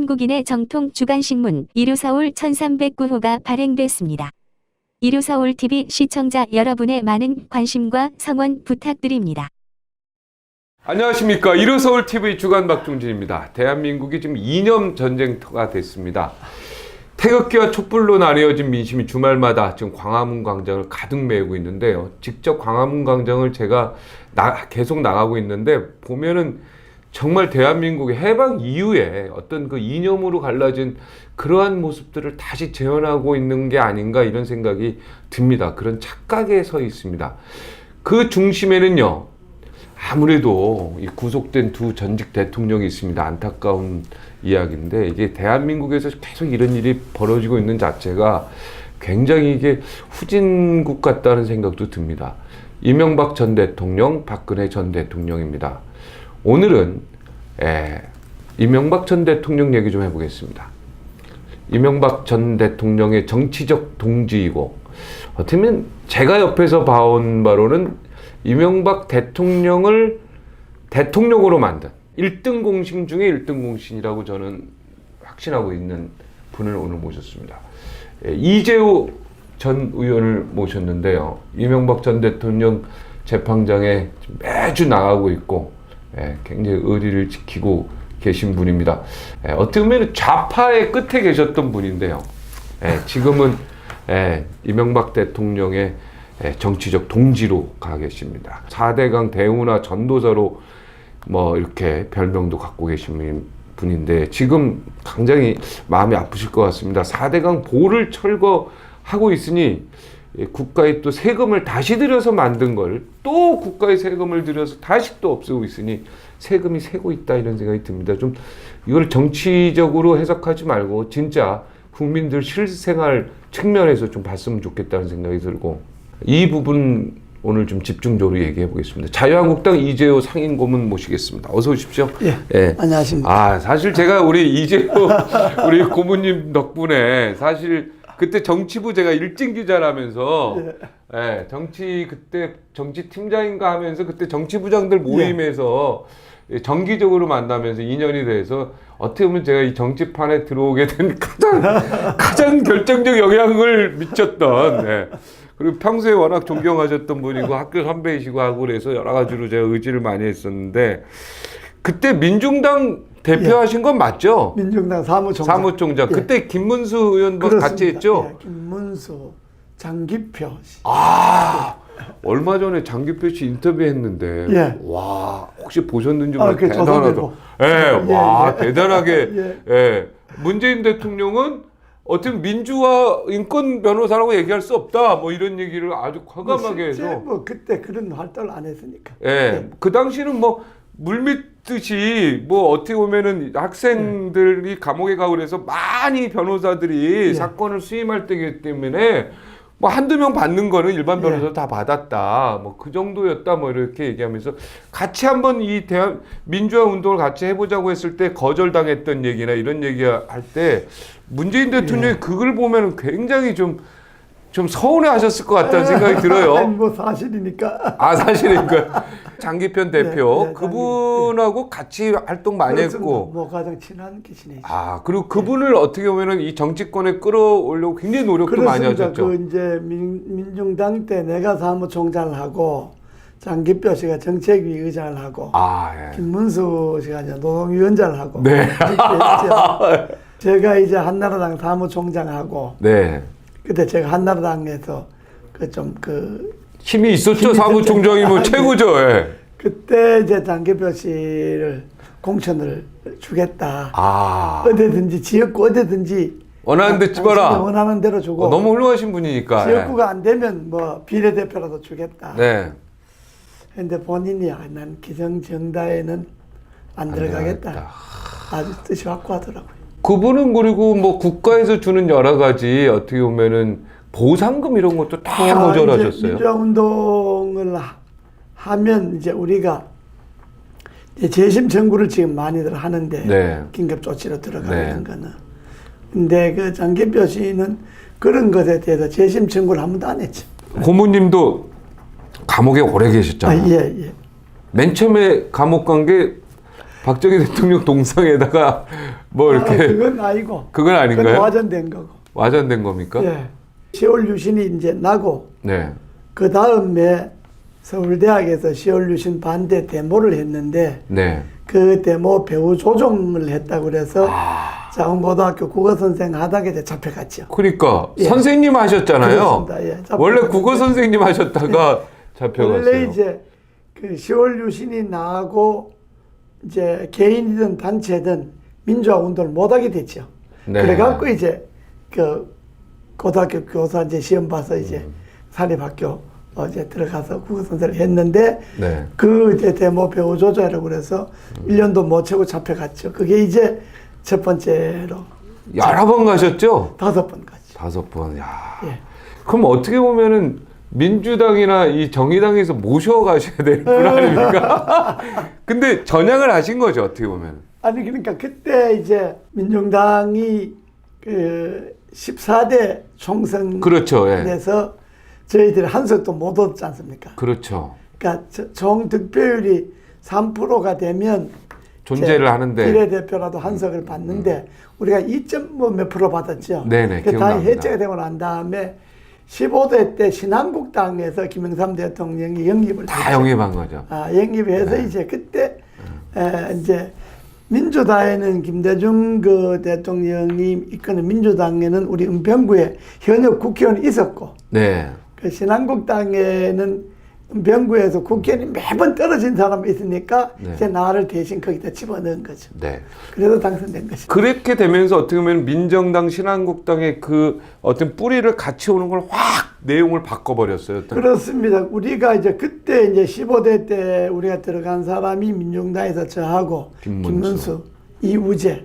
한국인의 정통 주간신문 이루서울 1309호가 발행됐습니다. 이루서울TV 시청자 여러분의 많은 관심과 성원 부탁드립니다. 안녕하십니까. 이루서울TV 주간 박종진입니다. 대한민국이 지금 이념 전쟁터가 됐습니다. 태극기와 촛불로 나뉘어진 민심이 주말마다 지금 광화문 광장을 가득 메우고 있는데요. 직접 광화문 광장을 제가 계속 나가고 있는데 보면은 정말 대한민국의 해방 이후에 어떤 그 이념으로 갈라진 그러한 모습들을 다시 재현하고 있는 게 아닌가 이런 생각이 듭니다. 그런 착각에 서 있습니다. 그 중심에는요, 아무래도 이 구속된 두 전직 대통령이 있습니다. 안타까운 이야기인데, 이게 대한민국에서 계속 이런 일이 벌어지고 있는 자체가 굉장히 이게 후진국 같다는 생각도 듭니다. 이명박 전 대통령, 박근혜 전 대통령입니다. 오늘은 이명박 전 대통령 얘기 좀 해보겠습니다. 이명박 전 대통령의 정치적 동지이고, 어떻게 보면 제가 옆에서 봐온 바로는 이명박 대통령을 대통령으로 만든 1등 공신 중에 1등 공신이라고 저는 확신하고 있는 분을 오늘 모셨습니다. 이재호 전 의원을 모셨는데요. 이명박 전 대통령 재판장에 매주 나가고 있고 굉장히 의리를 지키고 계신 분입니다. 어떻게 보면 좌파의 끝에 계셨던 분인데요. 지금은 이명박 대통령의 정치적 동지로 가 계십니다. 4대강 대우나 전도사로 뭐 이렇게 별명도 갖고 계신 분인데 지금 굉장히 마음이 아프실 것 같습니다. 4대강 보를 철거하고 있으니 국가에 또 세금을 다시 들여서 만든 걸 또 국가의 세금을 들여서 다시 또 없애고 있으니 세금이 새고 있다 이런 생각이 듭니다. 좀 이걸 정치적으로 해석하지 말고 진짜 국민들 실생활 측면에서 좀 봤으면 좋겠다는 생각이 들고, 이 부분 오늘 좀 집중적으로 얘기해 보겠습니다. 자유한국당 이재호 상임고문 모시겠습니다. 어서 오십시오. 예. 안녕하십니까. 사실 제가 우리 이재호 우리 고문님 덕분에 사실 그때 정치부 제가 일진 기자라면서 그때 정치팀장인가 하면서 그때 정치부장들 모임에서 정기적으로 만나면서 인연이 돼서 어떻게 보면 제가 이 정치판에 들어오게 된 가장 결정적 영향을 미쳤던, 그리고 평소에 워낙 존경하셨던 분이고 학교 선배이시고 하고 그래서 여러 가지로 제가 의지를 많이 했었는데, 그때 민중당 대표하신 건 맞죠? 민중당 사무총장. 그때 김문수 의원도 같이 했죠? 김문수, 장기표. 얼마 전에 장기표 씨 인터뷰했는데, 와, 혹시 보셨는지 모르겠는데 대단하다. 대단하게. 문재인 대통령은 어떻게 민주화 인권 변호사라고 얘기할 수 없다, 뭐 이런 얘기를 아주 과감하게 해서. 그때 그런 활동을 안 했으니까. 그 당시는 뭐 물밀듯이 뭐 어떻게 보면은 학생들이 감옥에 가고 그래서 많이 변호사들이 사건을 수임할 때이기 때문에 뭐 한두 명 받는 거는 일반 변호사 다 받았다, 뭐 그 정도였다, 뭐 이렇게 얘기하면서 같이 한번 이 민주화 운동을 같이 해보자고 했을 때 거절당했던 얘기나 이런 얘기 할 때 문재인 대통령이 그걸 보면 굉장히 좀 서운해 하셨을 것 같다는 생각이 들어요. 뭐 사실이니까. 사실이니까. 장기표 대표. 그분하고 같이 활동 많이 했고. 뭐 가장 친한 계시네. 그리고 그분을 어떻게 보면은 이 정치권에 끌어오려고 굉장히 노력도 많이 하셨죠. 그 이제 민중당 때 내가 사무총장을 하고, 장기표 씨가 정책위 의장을 하고, 김문수 씨가 이제 노동위원장을 하고. 제가 이제 한나라당 사무총장하고. 그때 제가 한나라당에서 힘이 있었죠. 사무총장이 뭐 최고죠. 그때 이제 장기표 씨를 공천을 주겠다. 어디든지 지역구 어디든지 원하는 데 집어라. 원하는 대로 주고. 너무 훌륭하신 분이니까. 지역구가 안 되면 뭐 비례대표라도 주겠다. 근데 본인이 난 기성정다에는 안 들어가겠다. 아주 뜻이 확고하더라고요. 그분은 그리고 뭐 국가에서 주는 여러 가지 어떻게 보면은 보상금 이런 것도 다 거절하셨어요. 민주화 운동을 하면 이제 우리가 이제 재심 청구를 지금 많이들 하는데 긴급 조치로 들어가는 거는. 근데 그 장기표 씨는 그런 것에 대해서 재심 청구를 한 번도 안 했죠. 고모님도 감옥에 오래 계셨잖아요. 맨 처음에 감옥 간 게 박정희 대통령 동상에다가 뭐 이렇게 그건 아니고. 그건 아닌가요? 그건 와전된 거고. 와전된 겁니까? 예. 10월 유신이 이제 나고 네. 그 다음에 서울대학에서 10월 유신 반대 데모를 했는데 네. 그 데모 배후 조종을 했다고 그래서 자원고등학교 국어선생 하다가 이제 잡혀갔죠. 그러니까 예. 선생님 하셨잖아요. 그렇습니다. 예, 원래 잡혀갔는데. 국어 선생님 하셨다가 잡혀갔어요. 원래 이제 그 10월 유신이 나고 이제 개인이든 단체든 민주화 운동을 못하게 됐죠. 네. 그래갖고 이제 그 고등학교 교사 이제 시험 봐서 이제 사립학교 이제 들어가서 국어 선생을 했는데 네. 그 이제 데모 배우 조조라고 그래서 1년도 못 채고 잡혀갔죠. 그게 이제 첫 번째로 여러 번 가셨죠? 5번까지. 5번. 야. 예. 그럼 어떻게 보면은 민주당이나 이 정의당에서 모셔가셔야 되는 분 아닙니까? 근데 전향을 하신 거죠, 어떻게 보면. 아니 그러니까 그때 이제 민정당이 그 14대 총선 그렇죠. 예. 내서 저희들이 한석도 못 얻지 않습니까? 그렇죠. 그러니까 총 득표율이 3%가 되면 존재를 하는데. 비례대표라도 한석을 받는데 우리가 2.몇 프로 받았죠. 네네, 그 다음에 기억납니다. 해체가 되고 난 다음에 15대 때 신한국당에서 김영삼 대통령이 영입을 다 했죠. 영입한 거죠. 영입해서 이제 그때 이제 민주당에는 김대중 그 대통령이 이끄는 민주당에는 우리 은평구에 현역 국회의원이 있었고 네. 그 신한국당에는 은평구에서 국회의원이 매번 떨어진 사람이 있으니까 네. 이제 나를 대신 거기다 집어넣은 거죠. 네. 그래서 당선된 것이죠. 그렇게 되면서 어떻게 보면 민정당, 신한국당의 그 어떤 뿌리를 같이 오는 걸 확 내용을 바꿔버렸어요. 그렇습니다. 우리가 이제 그때 이제 15대 때 우리가 들어간 사람이 민중당에서 저하고 김문수, 이우재,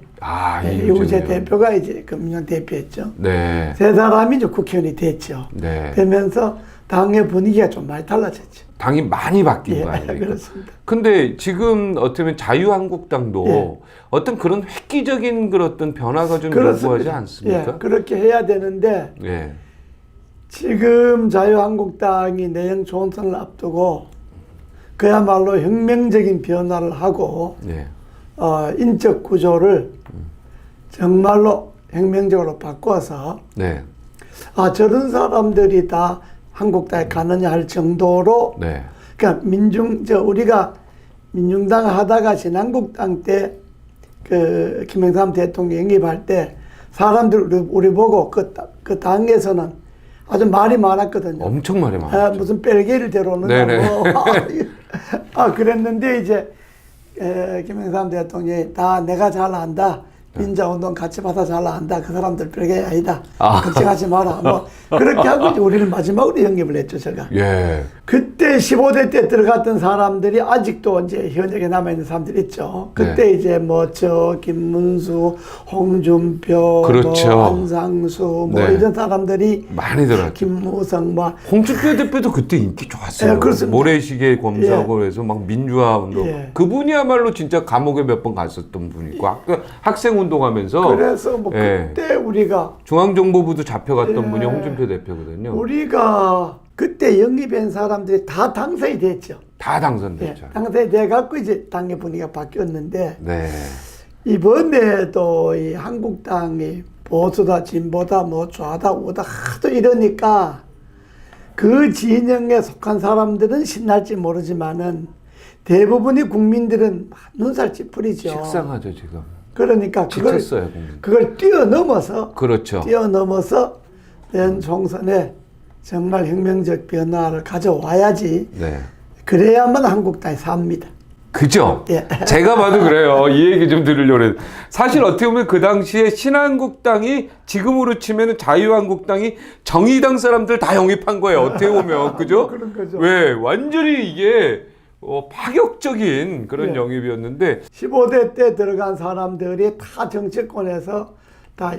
이우재 대표가 이제 그 민주당 대표였죠. 네. 세 사람이 이제 국회의원이 됐죠. 네. 되면서 당의 분위기가 좀 많이 달라졌죠. 당이 많이 바뀐 예, 거 아닙니까? 그렇습니다. 근데 지금 어떻게 보면 자유한국당도 예. 어떤 그런 획기적인 그런 어떤 변화가 좀 그렇습니다. 요구하지 않습니까? 예, 그렇게 해야 되는데 예. 지금 자유한국당이 내년 총선을 앞두고 그야말로 혁명적인 변화를 하고 예. 인적 구조를 정말로 혁명적으로 바꿔서 네. 저런 사람들이 다 한국당에 가느냐 할 정도로 네. 그러니까 우리가 민중당 하다가 신한국당 때 그 김영삼 대통령 영입할 때 사람들 우리 보고 그 당에서는 아주 말이 많았거든요. 엄청 말이 많았죠. 무슨 벨기에를 데려오는다고. 그랬는데 이제 김영삼 대통령이 다 내가 잘 안다. 민주화운동 같이 받아 잘 안다. 그 사람들 별게 아니다. 걱정하지 마라. 뭐 그렇게 하고 이제 우리는 마지막으로 영입을 했죠, 제가. 예. 그때 15대 때 들어갔던 사람들이 아직도 이제 현역에 남아있는 사람들이 있죠. 그때 이제 김문수, 홍준표, 그렇죠. 안상수, 네. 이런 사람들이 많이 들었죠. 김무성, 홍준표 대표도 그때 인기 좋았어요. 예, 그렇습니다. 모래시계 검사하고 해서 막 민주화 운동. 예. 그분이야말로 진짜 감옥에 몇 번 갔었던 분이고 학생 운동하면서 그래서 예. 그때 우리가 중앙정보부도 잡혀갔던 예. 분이 홍준표 대표거든요. 우리가 그때 영입한 사람들이 다 당선이 됐죠. 다 당선됐죠. 당선이 돼갖고 이제 당의 분위기가 바뀌었는데 네. 이번에도 이 한국당이 보수다 진보다 뭐 좌다 우다 하도 이러니까 그 진영에 속한 사람들은 신날지 모르지만은 대부분의 국민들은 눈살 찌푸리죠. 식상하죠 지금. 그러니까 지쳤어요. 그걸 뛰어넘어서 그렇죠. 뛰어넘어서 내년 총선에 정말 혁명적 변화를 가져와야지. 네. 그래야만 한국당이 삽니다. 그죠? 예. 제가 봐도 그래요. 이 얘기 좀 들으려고 해요. 사실 어떻게 보면 그 당시에 신한국당이 지금으로 치면 자유한국당이 정의당 사람들 다 영입한 거예요. 어떻게 보면. 그죠? 그런 거죠. 왜? 완전히 이게 파격적인 그런 예. 영입이었는데 15대 때 들어간 사람들이 다 정치권에서 다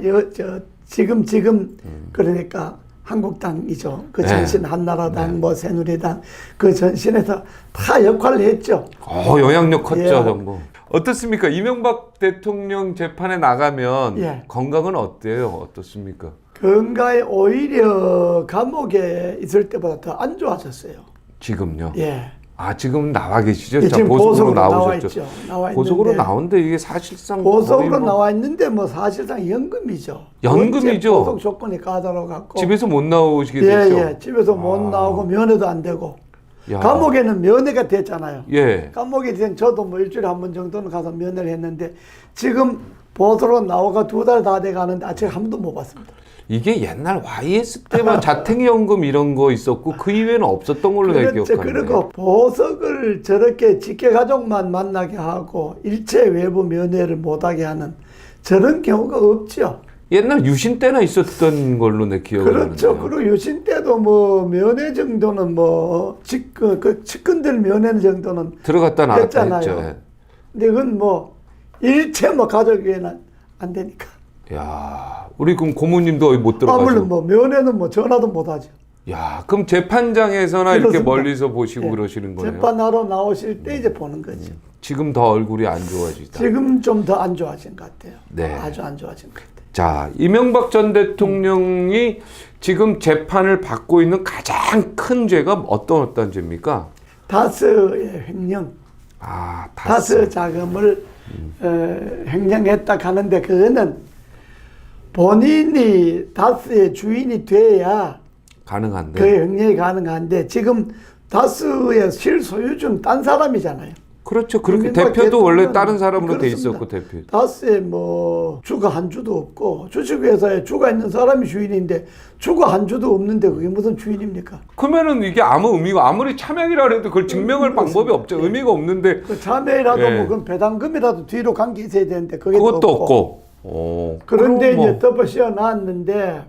지금 그러니까 한국당이죠. 그 네. 전신 한나라당, 네. 뭐 새누리당 그 전신에서 다 역할을 했죠. 영향력 컸죠. 예. 전부. 어떻습니까? 이명박 대통령 재판에 나가면 예. 건강은 어때요? 어떻습니까? 건강이 오히려 감옥에 있을 때보다 더 안 좋아졌어요. 지금요? 예. 아, 지금 나와 계시죠? 예, 자, 지금 보석으로 나와 나오셨죠. 있죠. 나와 보석으로 있는데 나오는데 이게 사실상 보석으로 거의 뭐 나와 있는데 뭐 사실상 연금이죠. 연금이죠. 언제 보석 조건이 까다로워갖고 집에서 못 나오시게 예, 됐죠. 예, 집에서 못 나오고 면회도 안 되고 야. 감옥에는 면회가 됐잖아요. 예. 감옥에 된 저도 뭐 일주일에 한 번 정도는 가서 면회를 했는데 지금 보석으로 나오가 2달 다 돼 가는데 아직 한 번도 못 봤습니다. 이게 옛날 YS 때만 자택연금 이런 거 있었고 그 이외에는 없었던 걸로 내가 그렇죠. 기억하는데. 그리고 보석을 저렇게 직계가족만 만나게 하고 일체 외부 면회를 못하게 하는 저런 경우가 없죠. 옛날 유신 때나 있었던 걸로 내 기억을 그렇죠. 하는데요. 그리고 유신 때도 뭐 면회 정도는 뭐 측근들 면회 정도는 들어갔다 나갔다 했잖아요. 했죠. 예. 근데 그건 뭐 일체 뭐 가족 외에는 안 되니까. 야, 우리 그럼 고모님도 못 들어가죠. 물론 뭐 면회는 뭐 전화도 못 하죠. 야, 그럼 재판장에서나 이렇게 그렇습니다. 멀리서 보시고 예. 그러시는 거네요. 재판하러 나오실 때 이제 보는 거죠. 지금 더 얼굴이 안 좋아지다. 지금 좀 더 안 좋아진 것 같아요. 네. 아주 안 좋아진 것 같아요. 자, 이명박 전 대통령이 지금 재판을 받고 있는 가장 큰 죄가 어떤 죄입니까? 다스의 횡령, 아, 다스 자금을 횡령했다 하는데 그거는 본인이 다스의 주인이 돼야 가능한데. 그 횡령이 가능한데 지금 다스의 실소유주는 딴 사람이잖아요. 그렇죠. 그렇게 이명박 대표도 원래 대통령은 다른 사람으로 돼 그렇습니다. 있었고 대표. 다스에 뭐 주가 한 주도 없고 주식회사에 주가 있는 사람이 주인인데 주가 한 주도 없는데 그게 무슨 주인입니까? 그러면은 이게 아무 의미가 아무리 차명이라 해도 그걸 증명할 방법이 없죠. 의미가 없는데 그 자매라도 예. 뭐 그건 배당금이라도 뒤로 간 게 있어야 되는데 그게 그것도 없고. 없고. 그런데 그럼 뭐. 이제 덮어 씌워 놨는데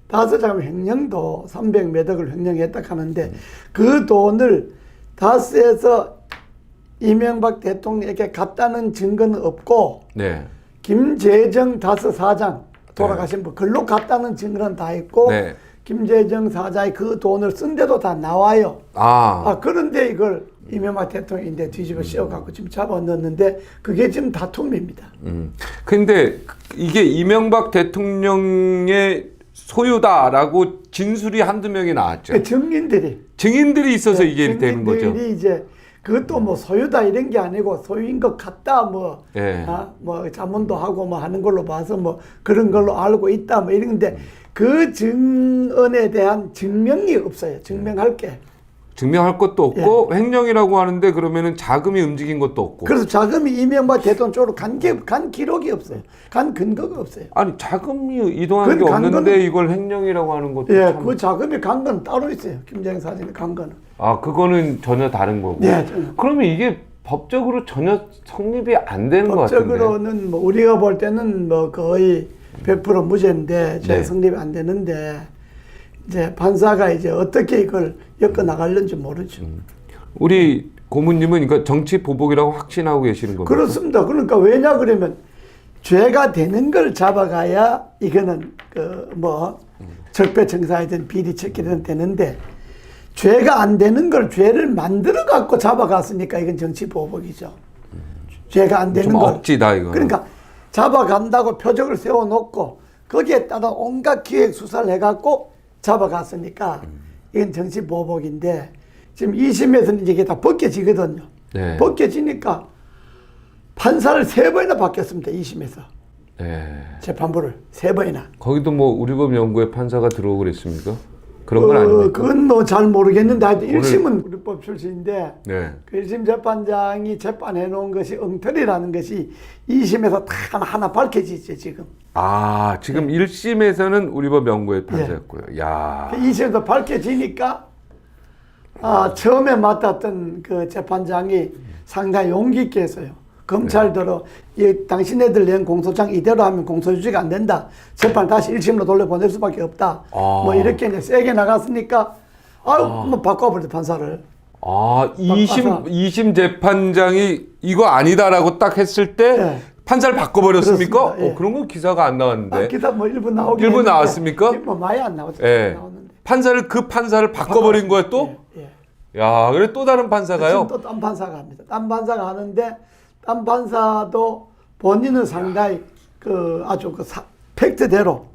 다스 자금 횡령도 300몇 억을 횡령했다 하는데 그 돈을 다스에서 이명박 대통령에게 갔다는 증거는 없고 네. 김재정 다스 사장 돌아가신 분 글로 갔다는 증거는 다 있고 네. 김재정 사장이 그 돈을 쓴 데도 다 나와요. 그런데 이걸 이명박 대통령인데 뒤집어 씌워갖고 지금 잡아넣었는데 그게 지금 다툼입니다. 근데 이게 이명박 대통령의 소유다라고 진술이 한두 명이 나왔죠. 그 증인들이 있어서 이게 되는 거죠. 증인들이 이제 그것도 뭐 소유다 이런 게 아니고 소유인 것 같다 뭐, 예. 뭐 자문도 하고 뭐 하는 걸로 봐서 뭐 그런 걸로 알고 있다 뭐 이런데 그 증언에 대한 증명이 없어요. 증명할 게. 증명할 것도 없고 횡령이라고 하는데 그러면은 자금이 움직인 것도 없고. 그래서 자금이 이명박 대통령 쪽으로 간 기록이 없어요. 간 근거가 없어요. 아니 자금이 이동한 게 그건 간 없는데 거는- 이걸 횡령이라고 하는 것도 예, 참. 그 자금이 간 건 따로 있어요. 김정일 사진이 간 거는. 아, 그거는 전혀 다른 거고. 예, 전혀. 그러면 이게 법적으로 전혀 성립이 안 되는 것 같은데. 법적으로는 뭐 우리가 볼 때는 뭐 거의 100% 무죄인데 네. 성립이 안 되는데 이제 판사가 이제 어떻게 이걸 엮어 나가려는지 모르죠. 우리 고모님은 그러니까 정치 보복이라고 확신하고 계시는 겁니까? 그렇습니다. 그러니까 왜냐 그러면 죄가 되는 걸 잡아가야 이거는 그 뭐 적폐청사이든 비리처리든 되는데 죄가 안 되는 걸 죄를 만들어 갖고 잡아갔으니까 이건 정치 보복이죠. 죄가 안 되는 좀 걸. 억지다 이거. 그러니까 잡아간다고 표적을 세워놓고 거기에 따라 온갖 기획 수사를 해갖고 잡아갔으니까 이건 정치 보복인데 지금 2심에서는 이게 다 벗겨지거든요. 네. 벗겨지니까 판사를 3번이나 바뀌었습니다. 2심에서 네. 재판부를 3번이나. 거기도 뭐 우리법 연구에 판사가 들어오고 그랬습니까? 그런 건 아닙니까? 그건 뭐 잘 모르겠는데 하여튼 1심은 우리법 출신인데 네. 그 1심 재판장이 재판해 놓은 것이 엉터리라는 것이 2심에서 다 하나 밝혀지죠 지금. 아, 지금 1심에서는 우리법 연구의 판사였고요. 야. 2심에서 밝혀지니까 처음에 맡았던 그 재판장이 상당히 용기 있게 했어요. 검찰들로 당신네들 낸 공소장 이대로 하면 공소유지가 안 된다. 재판 다시 1심으로 돌려보낼 수밖에 없다. 뭐 이렇게 이제 세게 나갔으니까 뭐 바꿔버려 판사를. 2심 재판장이 이거 아니다라고 딱 했을 때 네. 판사를 바꿔버렸습니까? 그렇습니다. 예. 그런 건 기사가 안 나왔는데. 기사 뭐 일부 나오긴 일부 했는데 나왔습니까? 뭐 많이 안 나왔죠. 예. 나왔는데. 그 판사를 바꿔버린 거야 또? 예. 야, 그래 또 다른 판사가요? 지금 또 딴 판사가 합니다. 딴 판사가 하는데 딴 판사도 본인은 상당히 그 아주 팩트대로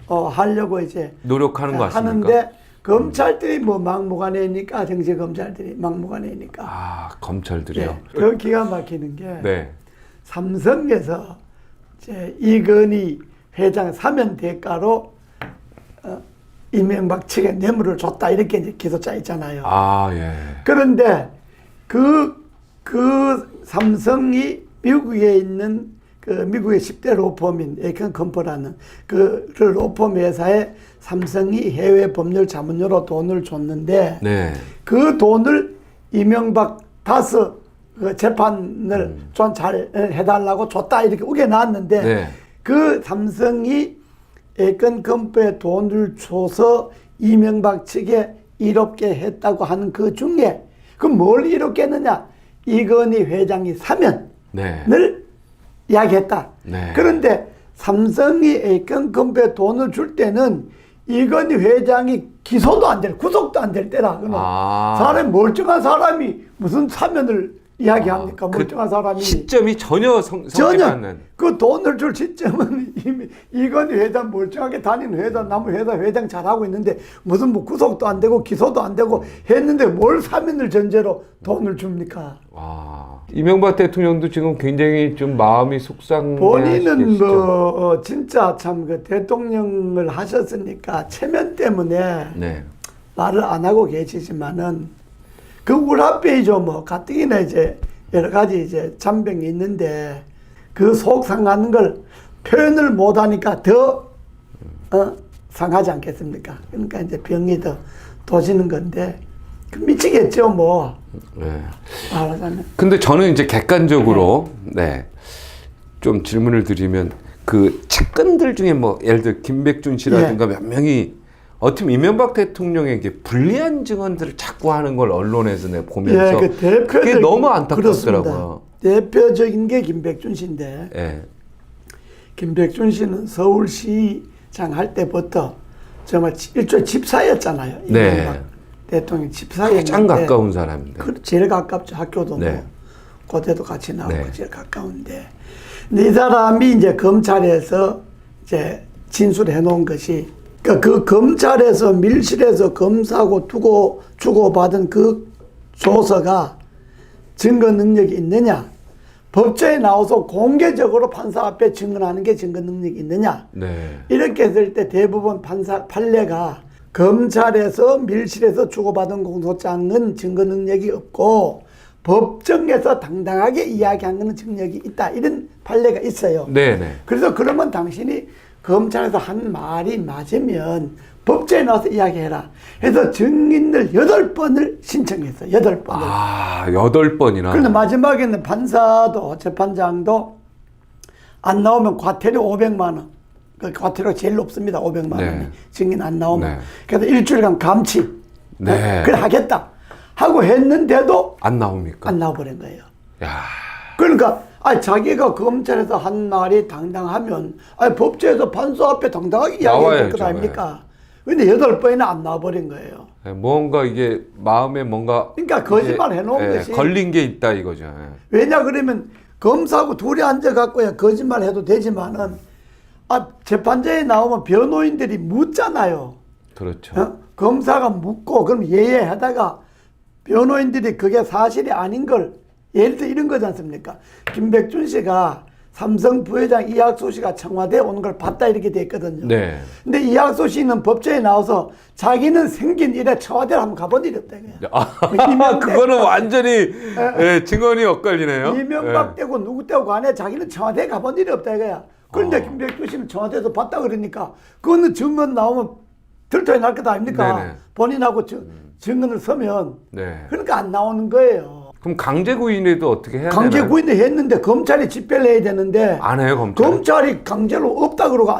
하려고 이제 노력하는 것 같습니까? 하는데 검찰들이 뭐 막무가내니까 정치 검찰들이 막무가내니까. 아, 검찰들이요. 예, 그 기가 막히는 게 네. 삼성에서 이제 이건희 회장 사면 대가로 이명박 측에 뇌물을 줬다 이렇게 이제 기소자 있잖아요. 아, 예. 그런데 그 삼성이 미국에 있는 그 미국의 10대 로펌인 에이컨 컴퍼라는 그 로펌 회사에 삼성이 해외 법률 자문료로 돈을 줬는데 네. 그 돈을 이명박 다스 그 재판을 좀 잘 해달라고 줬다 이렇게 우겨놨는데 네. 그 삼성이 에이컨 컴퍼에 돈을 줘서 이명박 측에 이롭게 했다고 하는 그 중에 그 뭘 이롭게 했느냐 이건희 회장이 사면을 네. 이야기했다. 네. 그런데 삼성이 에이컨 컴퍼에 돈을 줄 때는 이건희 회장이 기소도 안 될, 구속도 안 될 때라. 사람이 멀쩡한 사람이 무슨 사면을 이야기합니까? 멀쩡한 사람이. 시점이 전혀 성립 않는. 그 돈을 줄 시점은 이미 이건희 회장 멀쩡하게 다니는 회장, 남의 회장 잘하고 있는데 무슨 뭐 구속도 안 되고 기소도 안 되고 했는데 뭘 사면을 전제로 돈을 줍니까? 와. 이명박 대통령도 지금 굉장히 좀 마음이 속상해. 본인은 뭐 진짜 참 그 대통령을 하셨으니까 체면 때문에 네. 말을 안 하고 계시지만은 그 우라페이죠 뭐 가뜩이나 이제 여러 가지 이제 잔병이 있는데 그 속 상하는 걸 표현을 못 하니까 더 상하지 않겠습니까? 그러니까 이제 병이 더 도지는 건데 그 미치겠죠 뭐. 네. 말하자면. 근데 저는 이제 객관적으로 네. 좀 질문을 드리면 그 측근들 중에 뭐 예를 들어 김백준 씨라든가 몇 명이 어떻게 보면 이명박 대통령에게 불리한 증언들을 자꾸 하는 걸 언론에서 내가 보면서 그게 너무 안타깝더라고요. 대표적인 게 김백준 씨인데 네. 김백준 씨는 서울시장 할 때부터 정말 일종의 집사였잖아요. 네. 이명박 대통령 집사였는데 가장 가까운 사람인데. 제일 가깝죠. 학교도 네. 뭐 고대도 같이 나오고 네. 제일 가까운데 근데 이 사람이 이제 검찰에서 이제 진술해 놓은 것이 그러니까 그 검찰에서 밀실에서 검사하고 주고받은 그 조서가 증거 능력이 있느냐? 법정에 나와서 공개적으로 판사 앞에 증언하는 게 증거 능력이 있느냐? 네. 이렇게 했을 때 대부분 판례가 검찰에서 밀실에서 주고받은 공소장은 증거 능력이 없고 법정에서 당당하게 이야기한 것은 증력이 있다. 이런 판례가 있어요. 네네. 그래서 그러면 당신이 검찰에서 한 말이 맞으면 법정에 나와서 이야기해라. 해서 증인을 8번을 신청했어요. 8번을. 아, 8번이나. 그런데 마지막에는 판사도 재판장도 안 나오면 과태료 500만 원. 그 과태료가 제일 높습니다. 500만 원이. 네. 증인 안 나오면. 네. 그래서 일주일간 감치. 네. 그래 하겠다. 하고 했는데도 안 나옵니까? 안 나와버린 거예요. 야. 그러니까 자기가 검찰에서 한 말이 당당하면 법정에서 판사 앞에 당당하게 이야기해야 될 것 아닙니까? 근데 8번이나 안 나와버린 거예요. 네, 뭔가 이게 마음에 뭔가 그러니까 거짓말 해놓은 것이 걸린 게 있다 이거죠. 예. 왜냐 그러면 검사하고 둘이 앉아갖고야 거짓말 해도 되지만은 재판장에 나오면 변호인들이 묻잖아요. 그렇죠. 검사가 묻고 그럼 예예하다가 변호인들이 그게 사실이 아닌 걸 예를 들어 이런 거지 않습니까? 김백준 씨가 삼성 부회장 이학수 씨가 청와대에 오는 걸 봤다 이렇게 돼 있거든요. 네. 근데 이학수 씨는 법정에 나와서 자기는 생긴 일에 청와대를 한번 가본 일이 없다 이거야. 그거는 완전히 증언이 엇갈리네요. 이명박 떼고 누구 떼고 간에 자기는 청와대에 가본 일이 없다 이거야. 그런데 김백준 씨는 청와대에서 봤다 그러니까 그거는 증언 나오면 들통이 날 것 아닙니까? 네네. 본인하고 증언을 서면 네. 그러니까 안 나오는 거예요. 그럼 강제 구인에도 어떻게 해야 강제 되나요? 구인을 했는데 검찰이 집배를 해야 되는데 안 해요, 검찰? 검찰이 강제로 없다 그러고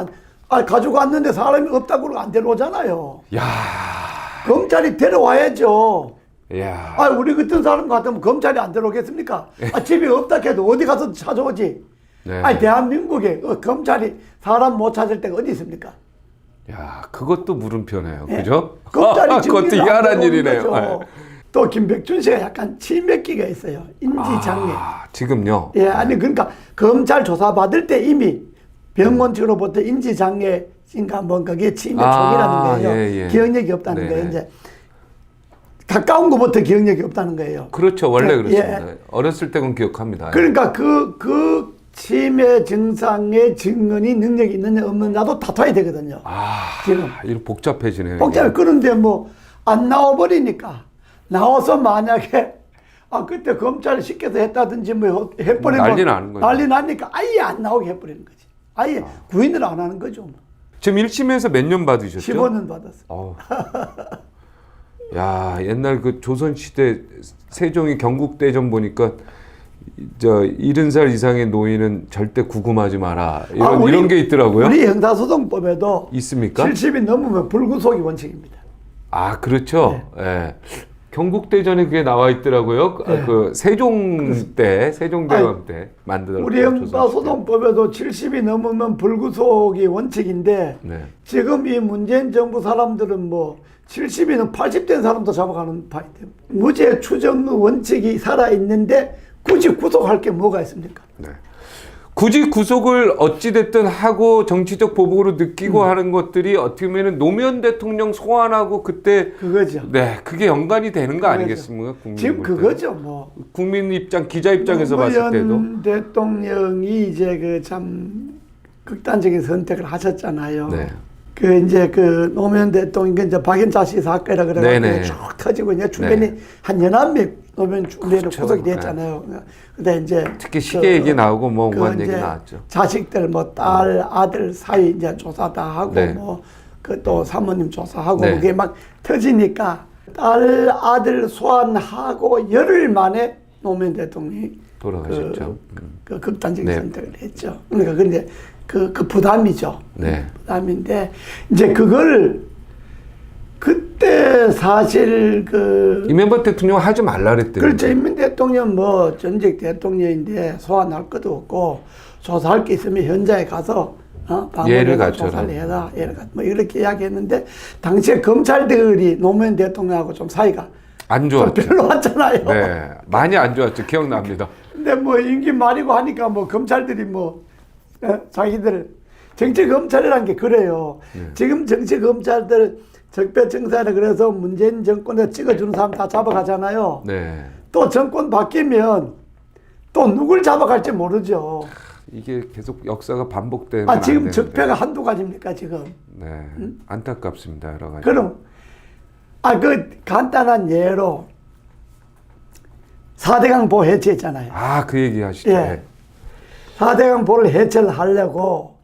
가지고 왔는데 사람이 없다 그러고 안 데려오잖아요. 야. 검찰이 데려와야죠. 야. 우리 같은 사람 같으면 검찰이 안 데려오겠습니까? 집이 없다 해도 어디 가서 찾아오지. 네. 대한민국에 검찰이 사람 못 찾을 데가 어디 있습니까? 야, 그것도 물음표네요. 예? 그죠? 검찰이 그것도 희한한 일이네요. 네. 또 김백준 씨가 약간 치매기가 있어요. 인지장애. 지금요? 그러니까 검찰 조사 받을 때 이미 병원 측으로부터 인지장애 그러니까 뭐 그게 치매 초기라는 거예요. 예, 예. 기억력이 없다는 네네. 거예요. 이제 가까운 것부터 기억력이 없다는 거예요. 그렇죠. 원래 예, 그렇습니다. 예. 어렸을 때는 기억합니다. 그러니까 그 치매 증상의 증언이 능력이 있느냐 없느냐도 다퉈야 되거든요. 지금 이거 복잡해지네요. 복잡해. 그런데 뭐 안 나와버리니까 나와서 만약에 그때 검찰 시켜서 했다든지 뭐 해버리면 난리 나는 거죠. 난리 나니까 아예 안 나오게 해버리는 거지. 아예 구인을 안 하는 거죠. 지금 1심에서 몇 년 받으셨죠? 15년 받았어요. 야, 옛날 그 조선시대 세종이 경국대전 보니까 70살 이상의 노인은 절대 구금하지 마라. 이런 게 있더라고요. 우리 형사소송법에도 있습니까? 70이 넘으면 불구속이 원칙입니다. 그렇죠. 네. 예. 경국대전에 그게 나와 있더라고요. 네. 그 세종 때, 세종대왕 때 만들었던 우리 형사소송법에도 70이 넘으면 불구속이 원칙인데 네. 지금 이 문재인 정부 사람들은 뭐 70이는 80된 사람도 잡아가는 파인데 무죄 추정 원칙이 살아있는데 굳이 구속할 게 뭐가 있습니까? 네. 굳이 구속을 어찌됐든 하고 정치적 보복으로 느끼고 하는 것들이 어떻게 보면 노무현 대통령 소환하고 그때 그거죠. 네, 그게 연관이 되는 거 그거죠. 아니겠습니까? 국민 지금 볼 때는. 그거죠. 뭐 국민 입장, 기자 입장에서 봤을 때도 노무현 대통령이 이제 그 참 극단적인 선택을 하셨잖아요. 네. 그 이제 그 노무현 대통령이 이제 박연차 씨 사건이라 네네. 그래가지고 쭉 터지고 이제 주변이 네. 한 11명 노무현 주변에 그렇죠. 구속이 됐잖아요. 근데 이제 특히 시계 얘기 나오고 뭐 온갖 그 얘기 이제 나왔죠. 자식들 뭐 딸 아들 사이 이제 조사 다 하고 네. 뭐 그 또 사모님 조사하고 네. 그게 막 터지니까 딸 아들 소환하고 열흘 만에 노무현 대통령이 돌아가셨죠. 그 극단적인 네. 선택을 했죠. 그러니까 근데 그 부담이죠. 네. 부담인데 이제 그걸 그때 사실 그 이명박 대통령 하지 말라 그랬대요. 그렇죠. 이명 대통령 뭐 전직 대통령인데 소환할 것도 없고 조사할 게 있으면 현장에 가서 예를 방문해서 갖춰라. 조사를 해라. 예를 갖 뭐 이렇게 이야기했는데 당시에 검찰들이 노무현 대통령하고 좀 사이가 안 좀 좋았죠. 별로 왔잖아요. 네, 많이 안 좋았죠. 기억납니다. 근데 뭐 임기 말이고 하니까 뭐 검찰들이 뭐 자기들 정치 검찰이라는 게 그래요. 지금 정치 검찰들 적폐청산에 그래서 문재인 정권에 찍어주는 사람 다 잡아가잖아요. 네. 또 정권 바뀌면 또 누굴 잡아갈지 모르죠. 이게 계속 역사가 반복되면 지금 안 되는데. 적폐가 한두 가지입니까 지금? 네, 안타깝습니다. 여러 가지. 그럼 그 간단한 예로 4대강 보 해체했잖아요. 그 얘기 하시죠. 예. 4대강 보를 해체를 하려고